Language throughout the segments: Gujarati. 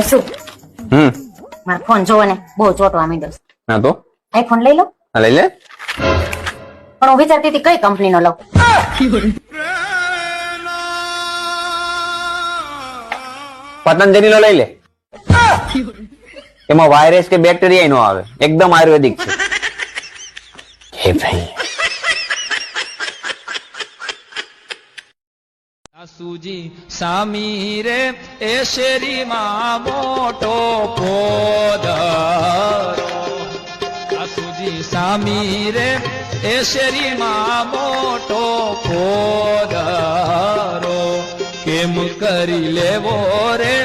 શું મારો ફોન જોવો ને બહુ ચોટવા માંડ્યો છે. ના તો આઈફોન લઈ લો. હા, લઈ લે. પણ હું વિચારતી હતી કઈ કંપનીનો લઉં. પતંજલિ નો લઈ લે. એમાં વાયરસ કે બેક્ટેરિયા નો આવે, એકદમ આયુર્વેદિક છે. હે ભાઈ સુજી સામી રે એ શેરીમાં મોટો પોદરો સુજી સામી રે એ શેરીમાં મોટો પોદરો કેમ કરી લેવો રે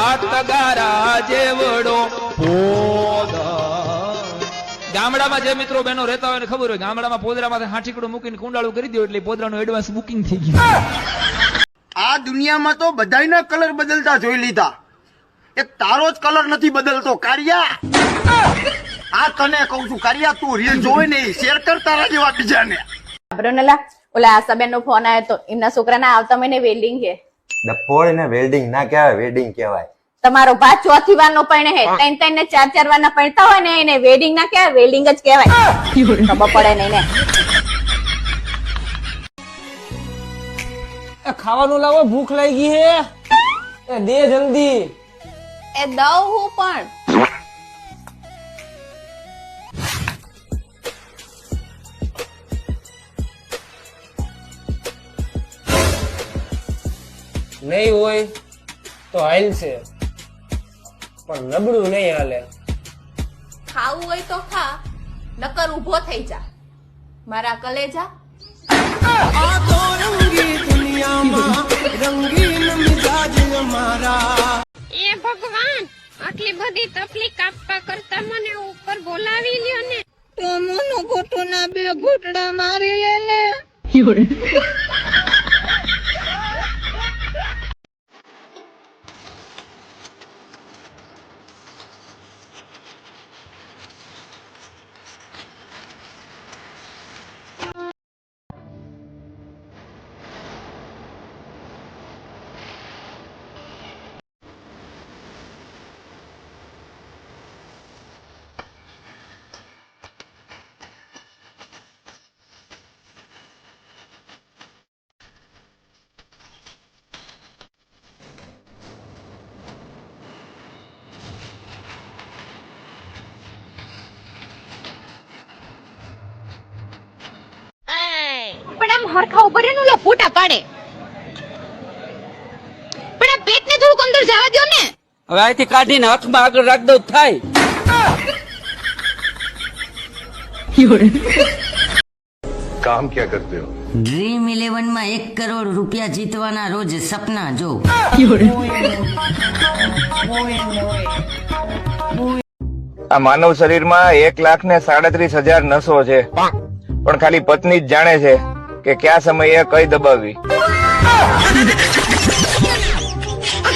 આ તગારા જેવડો પોદરો. ગામડામાં જે મિત્રો બહેનો રહેતા હોય ને ખબર હોય, ગામડામાં પોદરામાં હાંઠીકડું મૂકીને કુંડાળું કરી દો એટલે પોદરાનું એડવાન્સ બુકિંગ થઈ ગયું. આ દુનિયામાં તો બધાયના કલર બદલતા જોઈ લીધા, એક તારો જ કલર નથી બદલતો. કારિયા, આ તને કહું છું કારિયા, તું રીલ જોવે ને શેર કર તારા જેવા બીજાને. બ્રોનલા ઓલા આશાબેન નો ફોન આવ્યો તો એમના છોકરાના આવતા મહિને વેડિંગ છે. ડફોળ ને વેલ્ડિંગ ના કહેવાય, વેડિંગ કહેવાય. તમારો ભાઈ ચોથી વાર નો પરણે હે, ત્રણ ને ચાર વાર ના પરણતા હોય ને એને વેડિંગ ના કહેવાય, વેડિંગ જ કહેવાય. ખબર પડે નહીં ને. ખાવાનું લાવો, ભૂખ લાગી હે. એ દે જલ્દી. એ દઉં હું પણ. નહીં હોય તો હાલ છે, પણ નબળું નહીં હાલે. ખાવું હોય તો ખા, નકર ઉભો થઈ જા મારા કલેજા. એ ભગવાન, આટલી બધી તકલીફ આપવા કરતા મને ઉપર બોલાવી લ્યો ને. તો મોનો ઘૂંટુના બે ઘૂંટડા મારી લે ને. પણ આમ હરખા ઉપર એનું લો ફોટા પાડે. પણ આ પેટને થોડુંક અંદર જવા દો ને. હવે અહીંથી કાઢીને હાથમાં આગળ રાખ દઉં થાય. काम क्या करते हो? ડ્રીમ 11 માં 1 કરોડ રૂપિયા જીતવાના રોજ સપના જો. આ માનવ શરીરમાં 1,37,000 નસો છે, પણ ખાલી પત્ની જ જાણે છે કે કયા સમયે કઈ દબાવવી.